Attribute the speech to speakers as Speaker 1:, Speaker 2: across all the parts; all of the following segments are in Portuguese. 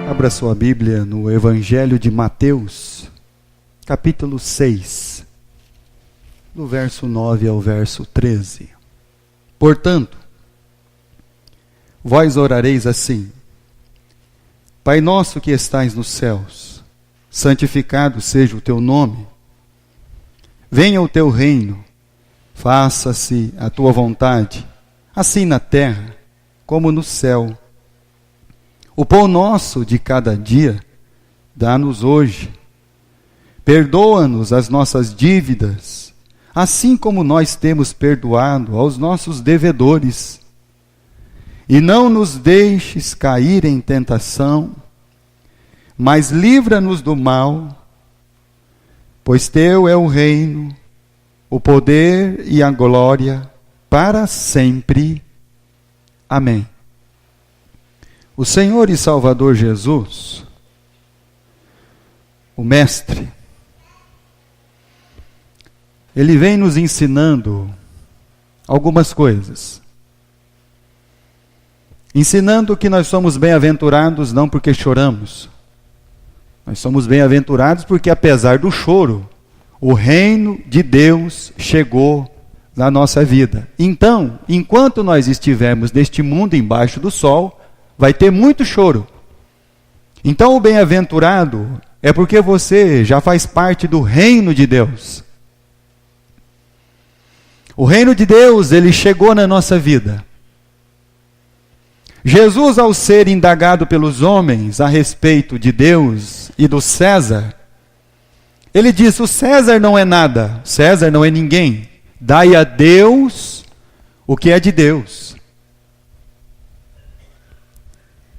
Speaker 1: Abra sua Bíblia no Evangelho de Mateus, capítulo 6, do verso 9 ao verso 13. Portanto, vós orareis assim: Pai nosso que estais nos céus, santificado seja o teu nome. Venha o teu reino, faça-se a tua vontade, assim na terra como no céu. O pão nosso de cada dia, dá-nos hoje. Perdoa-nos as nossas dívidas, assim como nós temos perdoado aos nossos devedores. E não nos deixes cair em tentação, mas livra-nos do mal, pois teu é o reino, o poder e a glória para sempre. Amém. O Senhor e Salvador Jesus, o Mestre, Ele vem nos ensinando algumas coisas. Ensinando que nós somos bem-aventurados não porque choramos. Nós somos bem-aventurados porque, apesar do choro, o reino de Deus chegou na nossa vida. Então, enquanto nós estivermos neste mundo embaixo do sol, vai ter muito choro. Então o bem-aventurado é porque você já faz parte do reino de Deus. O reino de Deus, ele chegou na nossa vida. Jesus, ao ser indagado pelos homens a respeito de Deus e do César, ele disse: o César não é nada, César não é ninguém. Dai a Deus o que é de Deus.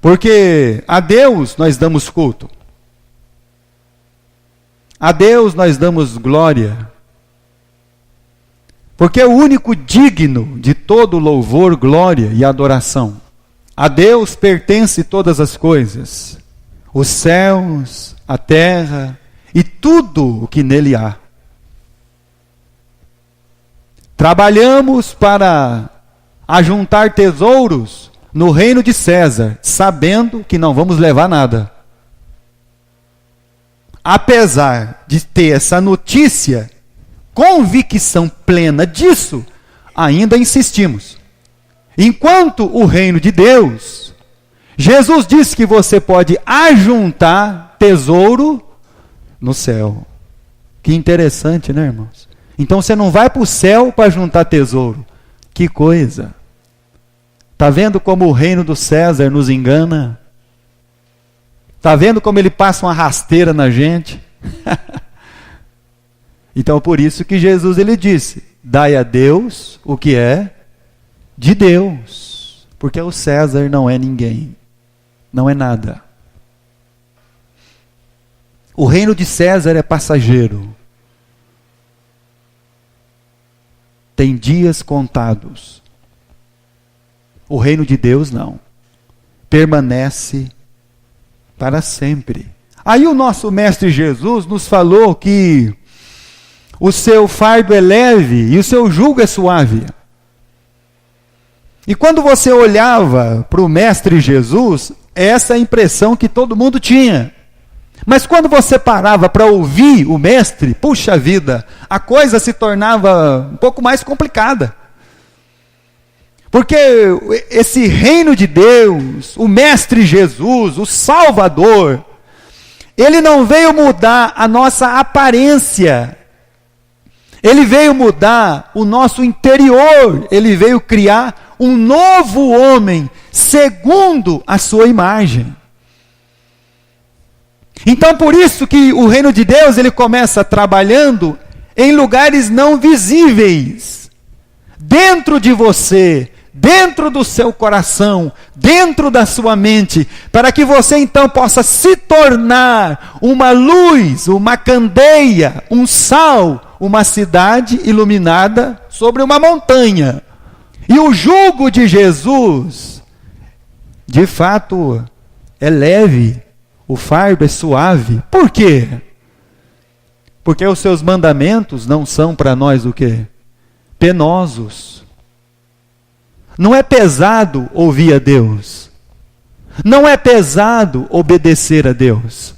Speaker 1: Porque a Deus nós damos culto. A Deus nós damos glória. Porque é o único digno de todo louvor, glória e adoração. A Deus pertence todas as coisas, os céus, a terra e tudo o que nele há. Trabalhamos para ajuntar tesouros no reino de César, sabendo que não vamos levar nada. Apesar de ter essa notícia, convicção plena disso, ainda insistimos. Enquanto o reino de Deus, Jesus disse que você pode ajuntar tesouro no céu. Que interessante, né, irmãos? Então você não vai para o céu para juntar tesouro. Que coisa! Está vendo como o reino do César nos engana? Está vendo como ele passa uma rasteira na gente? Então, por isso que Jesus ele disse: dai a Deus o que é de Deus. Porque o César não é ninguém, não é nada. O reino de César é passageiro. Tem dias contados. O reino de Deus não. Permanece para sempre. Aí o nosso Mestre Jesus nos falou que o seu fardo é leve e o seu jugo é suave. E quando você olhava para o Mestre Jesus, essa é a impressão que todo mundo tinha. Mas quando você parava para ouvir o Mestre, puxa vida, a coisa se tornava um pouco mais complicada. Porque esse reino de Deus, o Mestre Jesus, o Salvador, ele não veio mudar a nossa aparência. Ele veio mudar o nosso interior. Ele veio criar um novo homem, segundo a sua imagem. Então, por isso que o reino de Deus, ele começa trabalhando em lugares não visíveis. Dentro de você, dentro do seu coração, dentro da sua mente, para que você então possa se tornar uma luz, uma candeia, um sal, uma cidade iluminada sobre uma montanha. E o jugo de Jesus, de fato, é leve, o fardo é suave. Por quê? Porque os seus mandamentos não são para nós o quê? Penosos. Não é pesado ouvir a Deus. Não é pesado obedecer a Deus.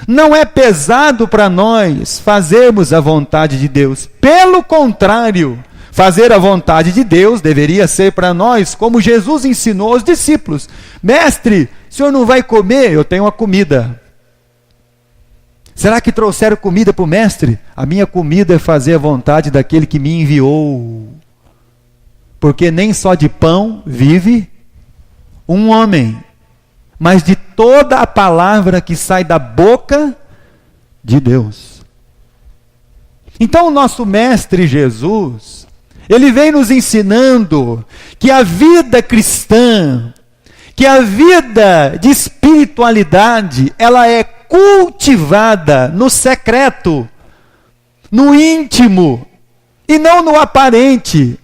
Speaker 1: Não é pesado para nós fazermos a vontade de Deus. Pelo contrário, fazer a vontade de Deus deveria ser para nós como Jesus ensinou aos discípulos. Mestre, o senhor não vai comer? Eu tenho uma comida. Será que trouxeram comida para o mestre? A minha comida é fazer a vontade daquele que me enviou. Porque nem só de pão vive um homem, mas de toda a palavra que sai da boca de Deus. Então o nosso mestre Jesus, ele vem nos ensinando que a vida cristã, que a vida de espiritualidade, ela é cultivada no secreto, no íntimo, e não no aparente.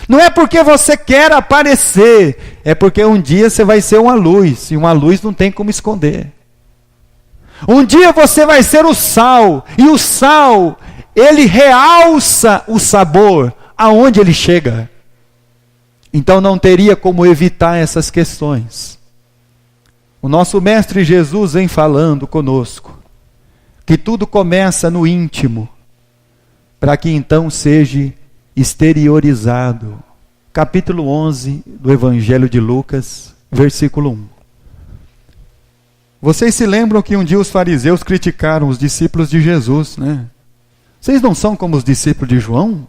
Speaker 1: Não é porque você quer aparecer, é porque um dia você vai ser uma luz, e uma luz não tem como esconder. Um dia você vai ser o sal, e o sal, ele realça o sabor aonde ele chega. Então não teria como evitar essas questões. O nosso Mestre Jesus vem falando conosco, que tudo começa no íntimo, para que então seja exteriorizado. Capítulo 11 do Evangelho de Lucas, versículo 1. Vocês se lembram que um dia os fariseus criticaram os discípulos de Jesus, né? Vocês não são como os discípulos de João?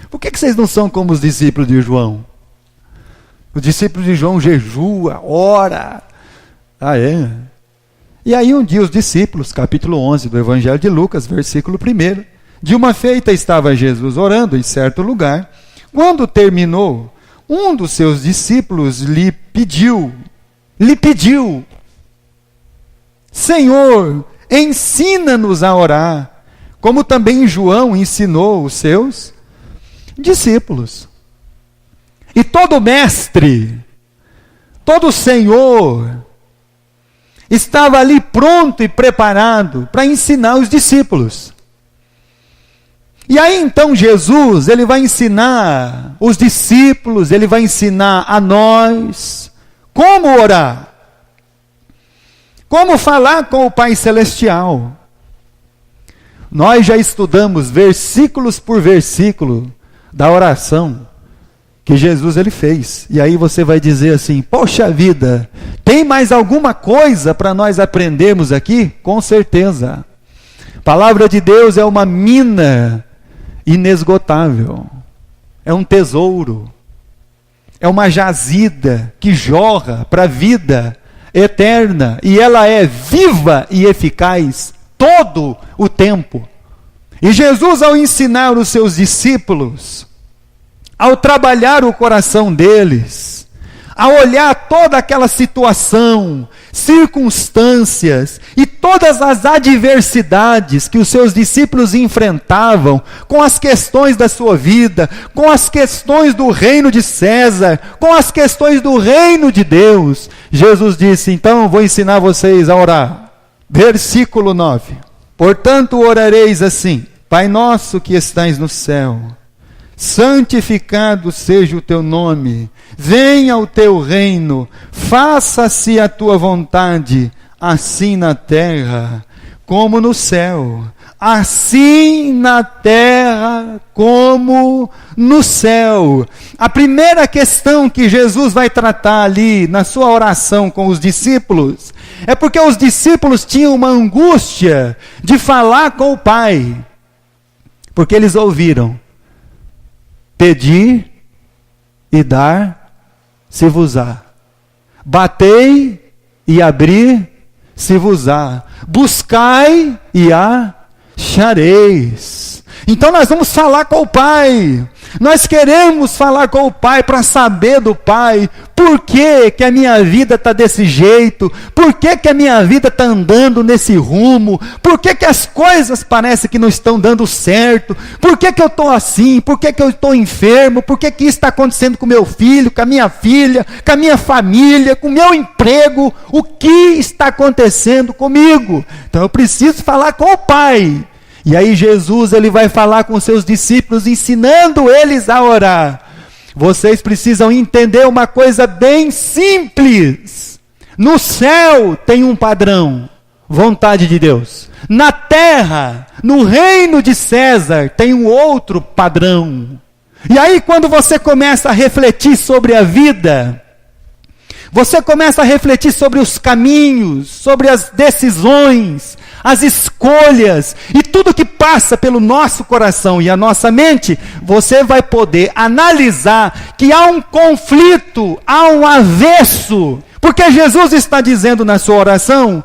Speaker 1: Por que vocês não são como os discípulos de João? Os discípulos de João jejua, ora. Ah, é? E aí um dia os discípulos, capítulo 11 do Evangelho de Lucas, versículo 1. De uma feita estava Jesus orando em certo lugar. Quando terminou, um dos seus discípulos lhe pediu, Senhor, ensina-nos a orar, como também João ensinou os seus discípulos. E todo mestre, todo senhor, estava ali pronto e preparado para ensinar os discípulos. E aí então Jesus, ele vai ensinar os discípulos, ele vai ensinar a nós como orar, como falar com o Pai Celestial. Nós já estudamos versículos por versículo da oração que Jesus ele fez. E aí você vai dizer assim, poxa vida, tem mais alguma coisa para nós aprendermos aqui? Com certeza. A palavra de Deus é uma mina inesgotável. É um tesouro. É uma jazida que jorra para a vida eterna. E ela é viva e eficaz todo o tempo. E Jesus, ao ensinar os seus discípulos, ao trabalhar o coração deles, a olhar toda aquela situação, circunstâncias e todas as adversidades que os seus discípulos enfrentavam com as questões da sua vida, com as questões do reino de César, com as questões do reino de Deus, Jesus disse, então vou ensinar vocês a orar. Versículo 9. Portanto orareis assim, Pai nosso que estais no céu, santificado seja o teu nome, venha o teu reino, faça-se a tua vontade, assim na terra como no céu. Assim na terra como no céu. A primeira questão que Jesus vai tratar ali na sua oração com os discípulos é porque os discípulos tinham uma angústia de falar com o Pai, porque eles ouviram: pedir e dar-se-vos-á. Batei e abrir-se-vos-á. Buscai e achareis. Então nós vamos falar com o Pai. Nós queremos falar com o Pai para saber do Pai. Por que que a minha vida está desse jeito? Por que que a minha vida está andando nesse rumo? Por que que as coisas parecem que não estão dando certo? Por que que eu estou assim? Por que que eu estou enfermo? Por que que isso está acontecendo com meu filho, com a minha filha, com a minha família, com o meu emprego? O que está acontecendo comigo? Então eu preciso falar com o Pai. E aí Jesus ele vai falar com os seus discípulos, ensinando eles a orar. Vocês precisam entender uma coisa bem simples. No céu tem um padrão, vontade de Deus. Na terra, no reino de César, tem um outro padrão. E aí, quando você começa a refletir sobre a vida, você começa a refletir sobre os caminhos, sobre as decisões, as escolhas e tudo que passa pelo nosso coração e a nossa mente, você vai poder analisar que há um conflito, há um avesso, porque Jesus está dizendo na sua oração,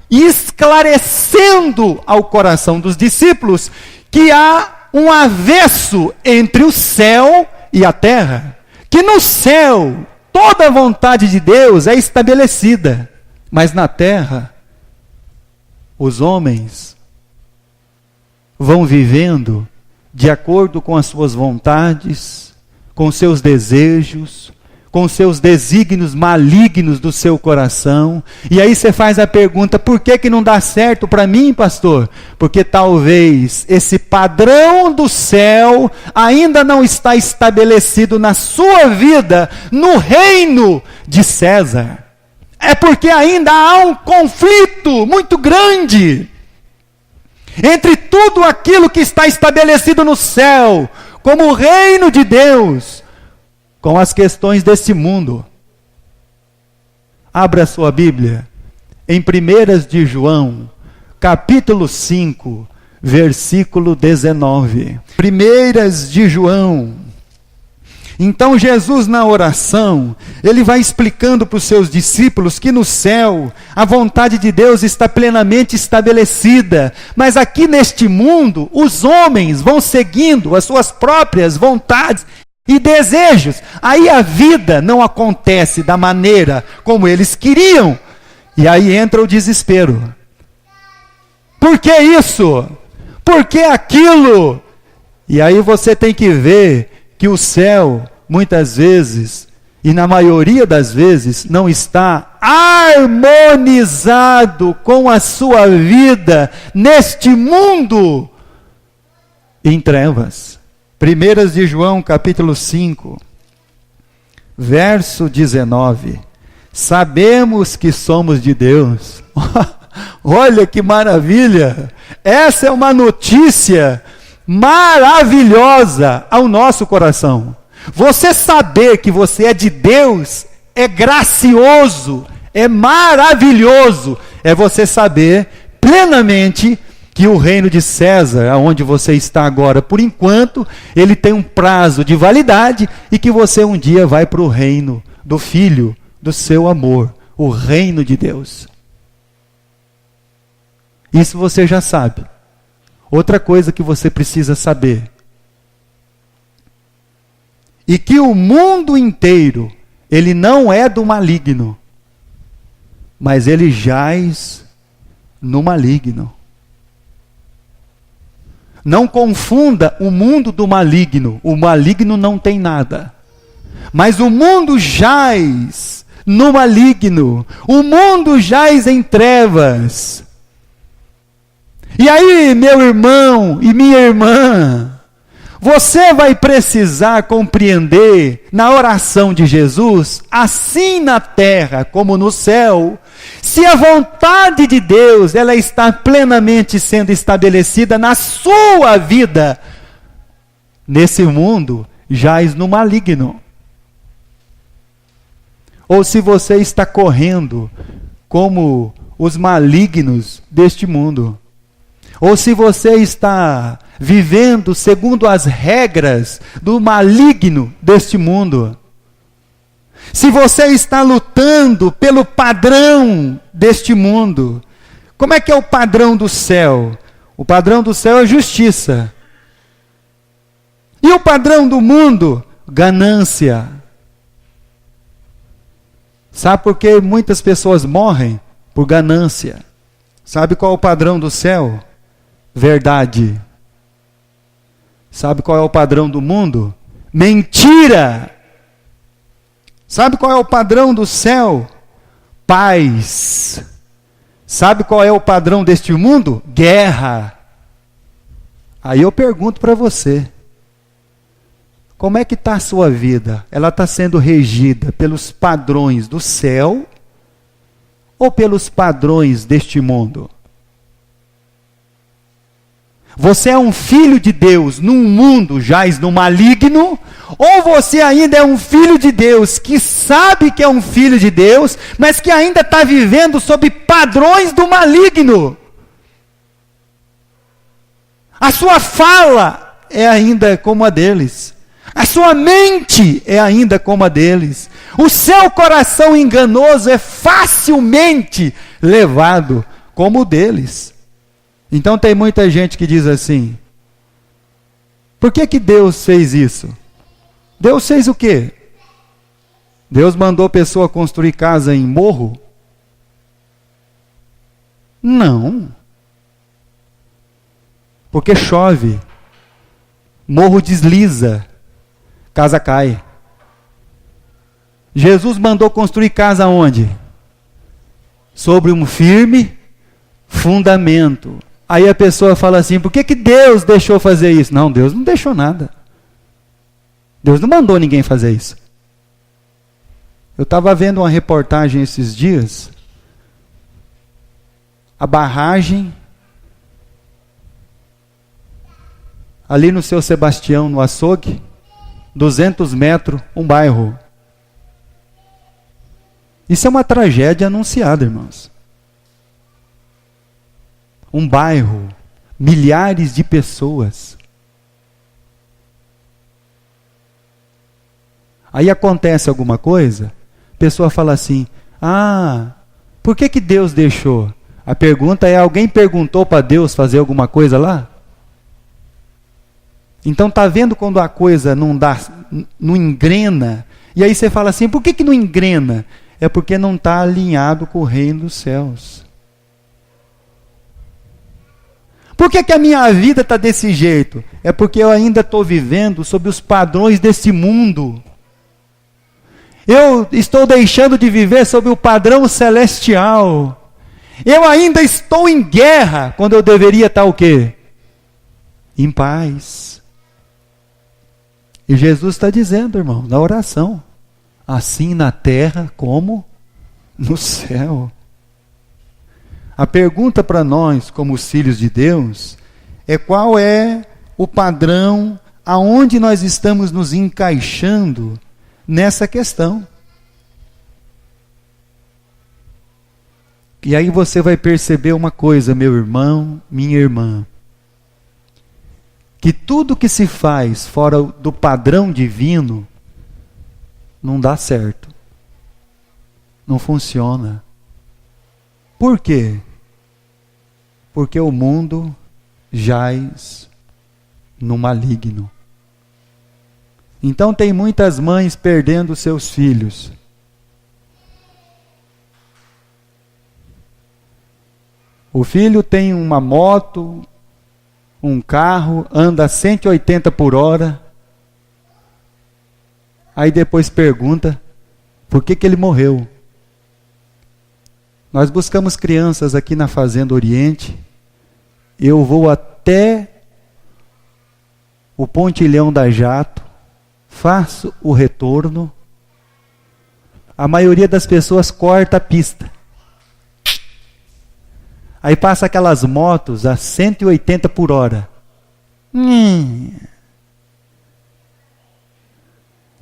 Speaker 1: esclarecendo ao coração dos discípulos, que há um avesso entre o céu e a terra, que no céu toda a vontade de Deus é estabelecida, mas na terra os homens vão vivendo de acordo com as suas vontades, com seus desejos, com seus desígnios malignos do seu coração. E aí você faz a pergunta, por que não dá certo para mim, pastor? Porque talvez esse padrão do céu ainda não está estabelecido na sua vida, no reino de César. É porque ainda há um conflito muito grande entre tudo aquilo que está estabelecido no céu, como o reino de Deus, com as questões desse mundo. Abra sua Bíblia em 1 de João, capítulo 5, versículo 19. 1 de João. Então Jesus, na oração, ele vai explicando para os seus discípulos que no céu a vontade de Deus está plenamente estabelecida, mas aqui neste mundo os homens vão seguindo as suas próprias vontades e desejos. Aí a vida não acontece da maneira como eles queriam, e aí entra o desespero. Por que isso? Por que aquilo? E aí você tem que ver que o céu, muitas vezes, e na maioria das vezes, não está harmonizado com a sua vida neste mundo em trevas. 1 de João, capítulo 5, verso 19. Sabemos que somos de Deus. Olha que maravilha! Essa é uma notícia maravilhosa ao nosso coração. Você saber que você é de Deus é gracioso, é maravilhoso. É você saber plenamente que o reino de César, aonde você está agora, por enquanto, ele tem um prazo de validade e que você um dia vai para o reino do Filho, do seu amor, o reino de Deus. Isso você já sabe. Outra coisa que você precisa saber, e que o mundo inteiro, ele não é do maligno, mas ele jaz no maligno. Não confunda o mundo do maligno. O maligno não tem nada. Mas o mundo jaz no maligno. O mundo jaz em trevas. E aí, meu irmão e minha irmã, você vai precisar compreender na oração de Jesus, assim na terra como no céu, se a vontade de Deus ela está plenamente sendo estabelecida na sua vida, nesse mundo, jaz no maligno. Ou se você está correndo como os malignos deste mundo. Ou se você está vivendo segundo as regras do maligno deste mundo. Se você está lutando pelo padrão deste mundo. Como é que é o padrão do céu? O padrão do céu é justiça. E o padrão do mundo? Ganância. Sabe por que muitas pessoas morrem? Por ganância. Sabe qual é o padrão do céu? Verdade. Sabe qual é o padrão do mundo? Mentira. Sabe qual é o padrão do céu? Paz. Sabe qual é o padrão deste mundo? Guerra. Aí eu pergunto para você, Como é que está a sua vida? Ela está sendo regida pelos padrões do céu ou pelos padrões deste mundo? Você é um filho de Deus num mundo jaz no maligno, ou você ainda é um filho de Deus que sabe que é um filho de Deus, mas que ainda está vivendo sob padrões do maligno? A sua fala é ainda como a deles. A sua mente é ainda como a deles. O seu coração enganoso é facilmente levado como o deles. Então tem muita gente que diz assim: por que Deus fez isso? Deus fez o quê? Deus mandou a pessoa construir casa em morro? Não. Porque chove, morro desliza, casa cai. Jesus mandou construir casa onde? Sobre um firme fundamento. Aí a pessoa fala assim: por que Deus deixou fazer isso? Não, Deus não deixou nada. Deus não mandou ninguém fazer isso. Eu estava vendo uma reportagem esses dias. A barragem ali no Seu Sebastião, no açougue, 200 metros, um bairro. Isso é uma tragédia anunciada, irmãos. Um bairro, milhares de pessoas. Aí acontece alguma coisa, a pessoa fala assim: por que Deus deixou? A pergunta é: alguém perguntou para Deus fazer alguma coisa lá? Então está vendo quando a coisa não dá, não engrena? E aí você fala assim: por que não engrena? É porque não está alinhado com o reino dos céus. Por que a minha vida está desse jeito? É porque eu ainda estou vivendo sob os padrões desse mundo. Eu estou deixando de viver sob o padrão celestial. Eu ainda estou em guerra, quando eu deveria estar o quê? Em paz. E Jesus está dizendo, irmão, na oração: assim na terra como no céu. A pergunta para nós, como os filhos de Deus, é qual é o padrão aonde nós estamos nos encaixando nessa questão. E aí você vai perceber uma coisa, meu irmão, minha irmã, que tudo que se faz fora do padrão divino não dá certo. Não funciona. Por quê? Porque o mundo jaz no maligno. Então tem muitas mães perdendo seus filhos. O filho tem uma moto, um carro, anda a 180 por hora. Aí depois pergunta por que ele morreu. Nós buscamos crianças aqui na Fazenda Oriente. Eu vou até o Pontilhão da Jato, faço o retorno. A maioria das pessoas corta a pista. Aí passa aquelas motos a 180 por hora.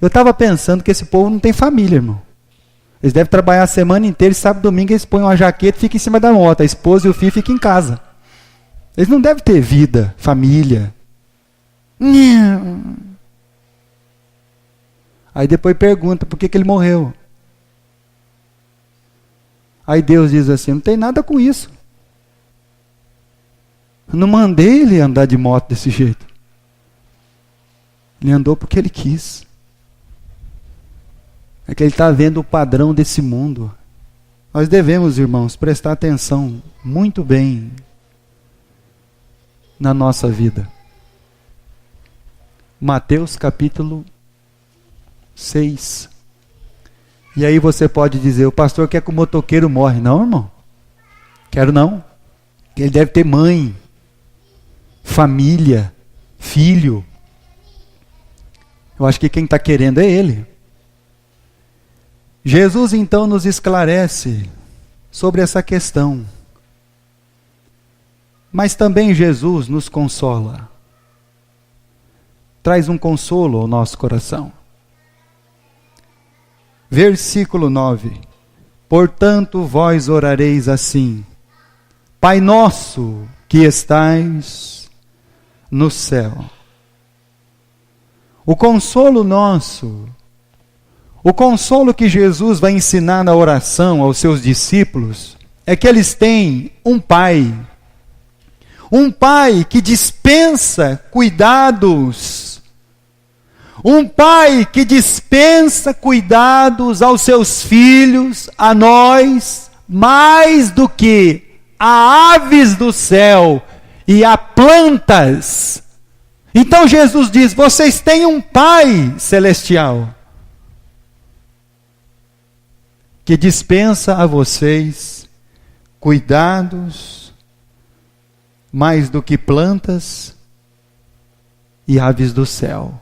Speaker 1: Eu estava pensando que esse povo não tem família, irmão. Eles devem trabalhar a semana inteira e sábado e domingo eles põem uma jaqueta e ficam em cima da moto. A esposa e o filho ficam em casa. Eles não devem ter vida, família. Aí depois pergunta por que ele morreu. Aí Deus diz assim: não tem nada com isso. Eu não mandei ele andar de moto desse jeito. Ele andou porque ele quis. É que ele está vendo o padrão desse mundo. Nós devemos, irmãos, prestar atenção muito bem na nossa vida. Mateus capítulo 6. E aí você pode dizer: o pastor quer que o motoqueiro morre. Não, irmão. Quero não. Ele deve ter mãe, família, filho. Eu acho que quem está querendo é Ele. Jesus então nos esclarece sobre essa questão. Mas também Jesus nos consola. Traz um consolo ao nosso coração. Versículo 9. Portanto, vós orareis assim: Pai nosso que estais no céu. O consolo nosso, o consolo que Jesus vai ensinar na oração aos seus discípulos, é que eles têm um Pai que dispensa cuidados, um Pai que dispensa cuidados aos seus filhos, a nós, mais do que a aves do céu e a plantas. Então Jesus diz: vocês têm um Pai celestial que dispensa a vocês cuidados mais do que plantas e aves do céu.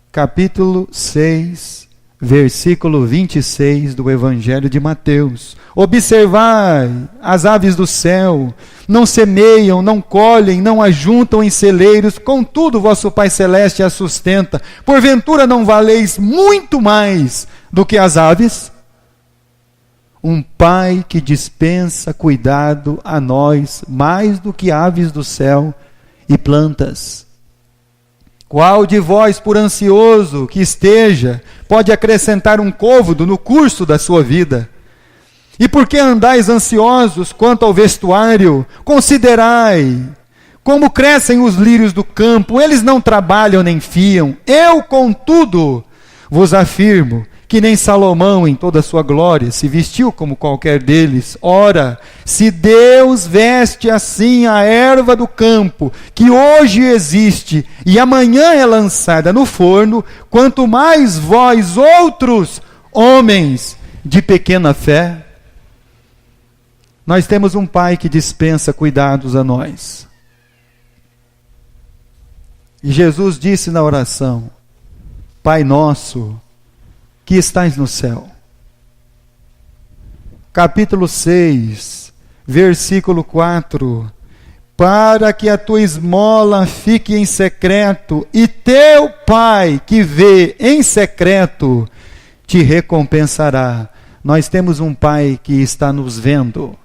Speaker 1: Capítulo 6, versículo 26 do Evangelho de Mateus. Observai as aves do céu, não semeiam, não colhem, não ajuntam em celeiros, contudo vosso Pai Celeste as sustenta. Porventura não valeis muito mais do que as aves? Um Pai que dispensa cuidado a nós, mais do que aves do céu e plantas. Qual de vós, por ansioso que esteja, pode acrescentar um côvado no curso da sua vida? E por que andais ansiosos quanto ao vestuário? Considerai como crescem os lírios do campo, eles não trabalham nem fiam. Eu, contudo, vos afirmo que nem Salomão, em toda a sua glória, se vestiu como qualquer deles. Ora, se Deus veste assim a erva do campo, que hoje existe e amanhã é lançada no forno, quanto mais vós outros, homens de pequena fé. Nós temos um Pai que dispensa cuidados a nós. E Jesus disse na oração: Pai nosso, que estais no céu. Capítulo 6, versículo 4. Para que a tua esmola fique em secreto, e teu Pai que vê em secreto te recompensará. Nós temos um Pai que está nos vendo.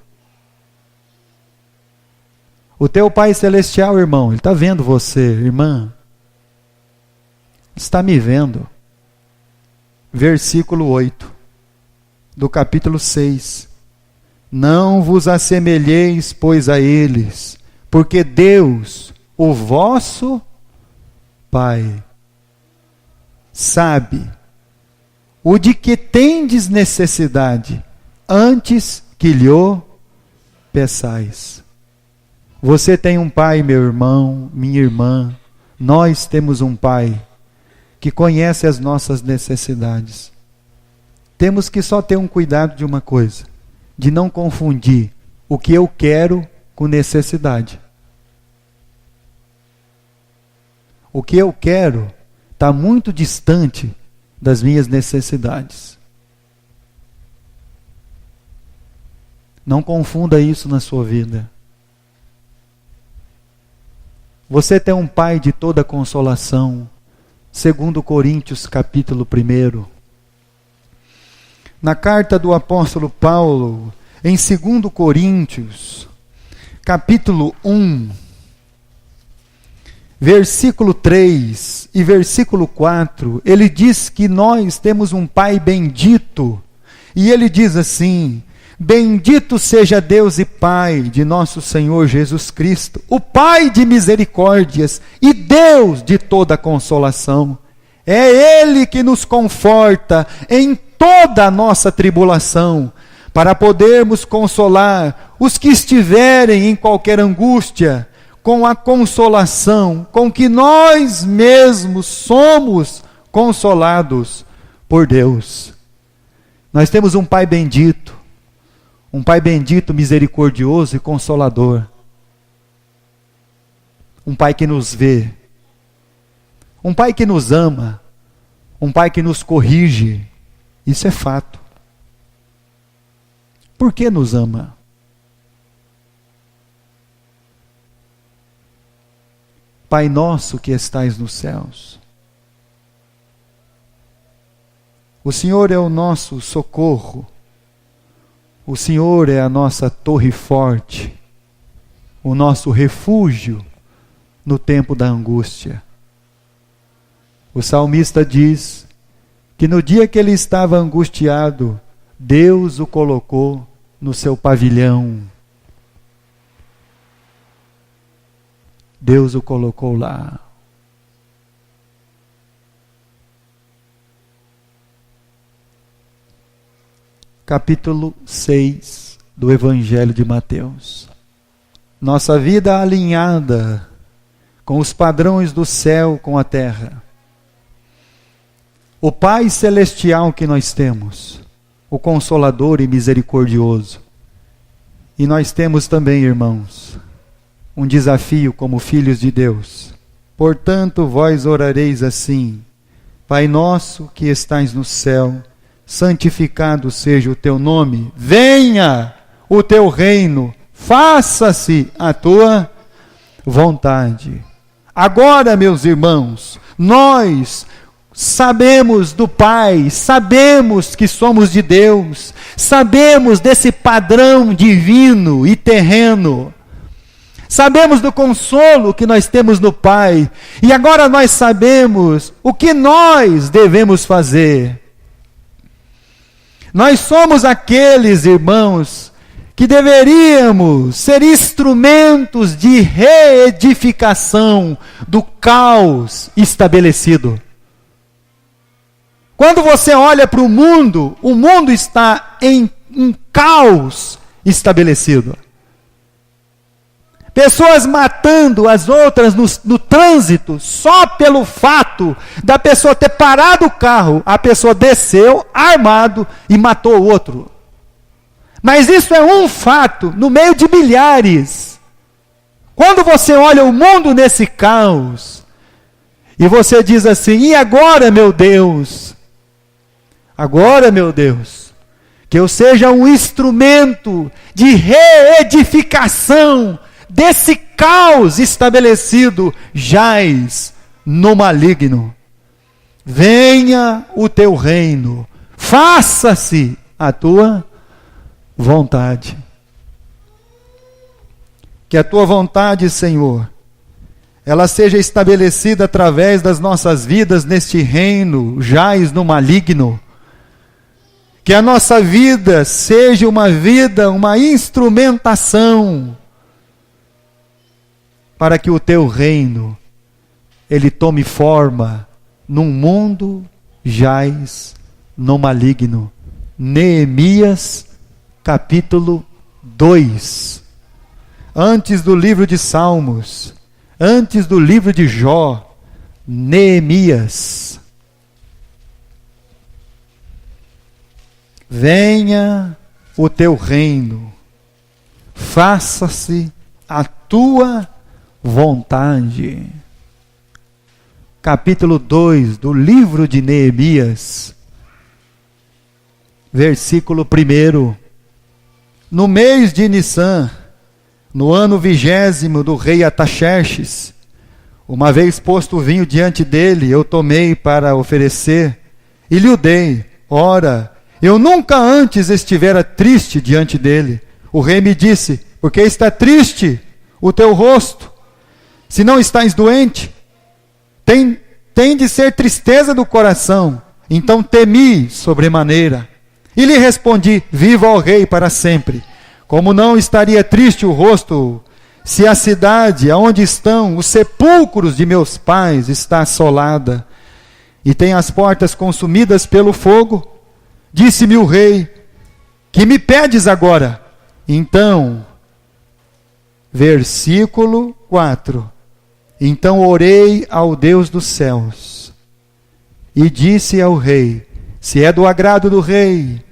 Speaker 1: O teu Pai Celestial, irmão, Ele está vendo você, irmã. Está me vendo. Versículo 8, do capítulo 6. Não vos assemelheis, pois, a eles, porque Deus, o vosso Pai, sabe o de que tendes necessidade, antes que lhe o peçais. Você tem um Pai, meu irmão, minha irmã, nós temos um Pai que conhece as nossas necessidades. Temos que só ter um cuidado de uma coisa, de não confundir o que eu quero com necessidade. O que eu quero está muito distante das minhas necessidades. Não confunda isso na sua vida. Você tem um Pai de toda consolação, segundo Coríntios capítulo 1. Na carta do apóstolo Paulo, em 2 Coríntios, capítulo 1, versículo 3 e versículo 4, ele diz que nós temos um Pai bendito, e ele diz assim: bendito seja Deus e Pai de nosso Senhor Jesus Cristo, o Pai de misericórdias e Deus de toda consolação. É Ele que nos conforta em toda a nossa tribulação, para podermos consolar os que estiverem em qualquer angústia, com a consolação com que nós mesmos somos consolados por Deus. Nós temos um Pai bendito, misericordioso e consolador. Um Pai que nos vê. Um Pai que nos ama. um Pai que nos corrige. Isso é fato. Por que nos ama? Pai nosso que estais nos céus. O Senhor é o nosso socorro. O Senhor é a nossa torre forte, o nosso refúgio no tempo da angústia. O salmista diz que no dia que ele estava angustiado, Deus o colocou no seu pavilhão. Deus o colocou lá. Capítulo 6 do Evangelho de Mateus. Nossa vida alinhada com os padrões do céu com a terra. O Pai Celestial que nós temos, o Consolador e Misericordioso. E nós temos também, irmãos, um desafio como filhos de Deus. Portanto, vós orareis assim: Pai nosso que estais no céu, santificado seja o teu nome, venha o teu reino, faça-se a tua vontade. Agora, meus irmãos, nós sabemos do Pai, sabemos que somos de Deus, sabemos desse padrão divino e terreno, sabemos do consolo que nós temos no Pai, e agora nós sabemos o que nós devemos fazer. Nós somos aqueles, irmãos, que deveríamos ser instrumentos de reedificação do caos estabelecido. Quando você olha para o mundo está em um caos estabelecido. Pessoas matando as outras no trânsito, só pelo fato da pessoa ter parado o carro, a pessoa desceu armado e matou o outro. Mas isso é um fato no meio de milhares. Quando você olha o mundo nesse caos, e você diz assim: e agora, meu Deus? Agora, meu Deus, que eu seja um instrumento de reedificação desse caos estabelecido, jaz no maligno. Venha o teu reino, faça-se a tua vontade. Que a tua vontade, Senhor, ela seja estabelecida através das nossas vidas neste reino, jaz no maligno. Que a nossa vida seja uma instrumentação para que o teu reino, ele tome forma num mundo jaz no maligno. Neemias, capítulo 2. Antes do livro de Salmos, antes do livro de Jó, Neemias. Venha o teu reino, faça-se a tua vontade. Capítulo 2 do livro de Neemias, versículo 1. No mês de Nissan, no ano 20º do rei Artaxerxes, uma vez posto o vinho diante dele, eu tomei para oferecer e lhe o dei. Ora, eu nunca antes estivera triste diante dele. O rei me disse: por que está triste o teu rosto? Se não estás doente, tem de ser tristeza do coração. Então temi sobremaneira. E lhe respondi: viva o rei para sempre. Como não estaria triste o rosto, se a cidade aonde estão os sepulcros de meus pais está assolada, e tem as portas consumidas pelo fogo? Disse-me o rei: que me pedes agora? Então, versículo 4. Então orei ao Deus dos céus, e disse ao rei: se é do agrado do rei,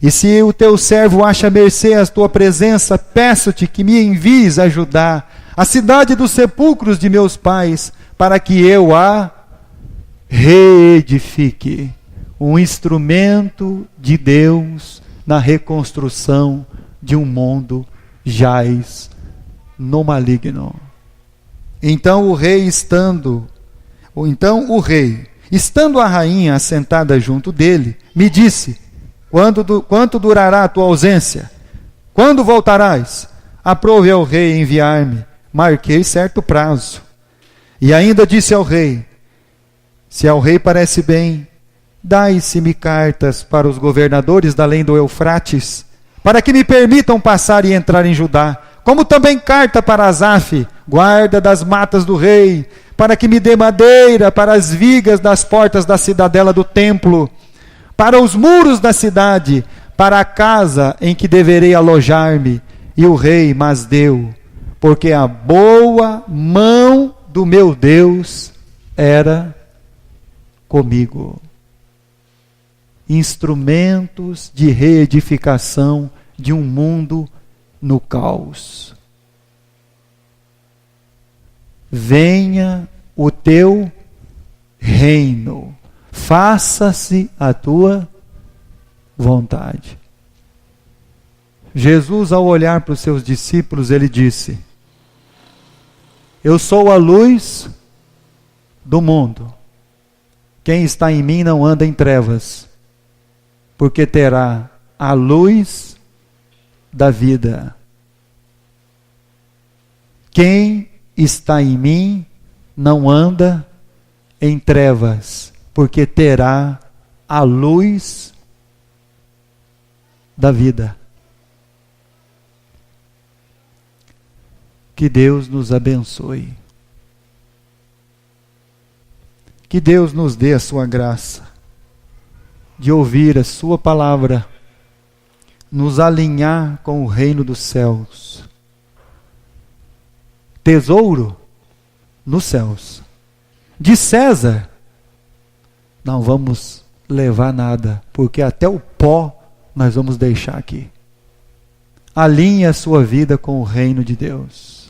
Speaker 1: e se o teu servo acha mercê à tua presença, peço-te que me envies ajudar a cidade dos sepulcros de meus pais, para que eu a reedifique, um instrumento de Deus na reconstrução de um mundo jaz no maligno. Então o rei, estando a rainha assentada junto dele, me disse: quanto durará a tua ausência? Quando voltarás? Aprove ao rei enviar-me. Marquei certo prazo. E ainda disse ao rei: se ao rei parece bem, dai-se-me cartas para os governadores da além do Eufrates, para que me permitam passar e entrar em Judá, como também carta para Asaf, guarda das matas do rei, para que me dê madeira para as vigas das portas da cidadela do templo, para os muros da cidade, para a casa em que deverei alojar-me. E o rei mas deu, porque a boa mão do meu Deus era comigo. Instrumentos de reedificação de um mundo no caos. Venha o teu reino, faça-se a tua vontade. Jesus, ao olhar para os seus discípulos, ele disse: eu sou a luz do mundo. Quem está em mim não anda em trevas, porque terá a luz da vida. Quem está em mim não anda em trevas, porque terá a luz da vida. Que Deus nos abençoe. Que Deus nos dê a sua graça de ouvir a sua palavra, nos alinhar com o reino dos céus. Tesouro nos céus. De César não vamos levar nada, porque até o pó nós vamos deixar aqui. Alinhe a sua vida com o reino de Deus.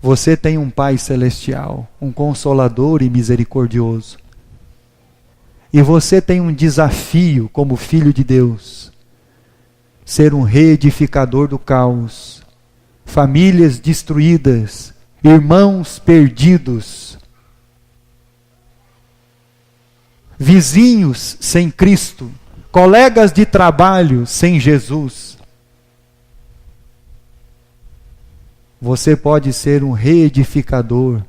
Speaker 1: Você tem um Pai celestial, um consolador e misericordioso. E você tem um desafio como filho de Deus: ser um reedificador do caos. Famílias destruídas, irmãos perdidos, vizinhos sem Cristo, colegas de trabalho sem Jesus. Você pode ser um reedificador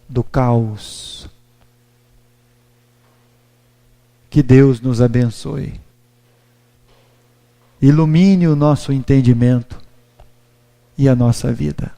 Speaker 1: do caos. Que Deus nos abençoe. Ilumine o nosso entendimento e a nossa vida.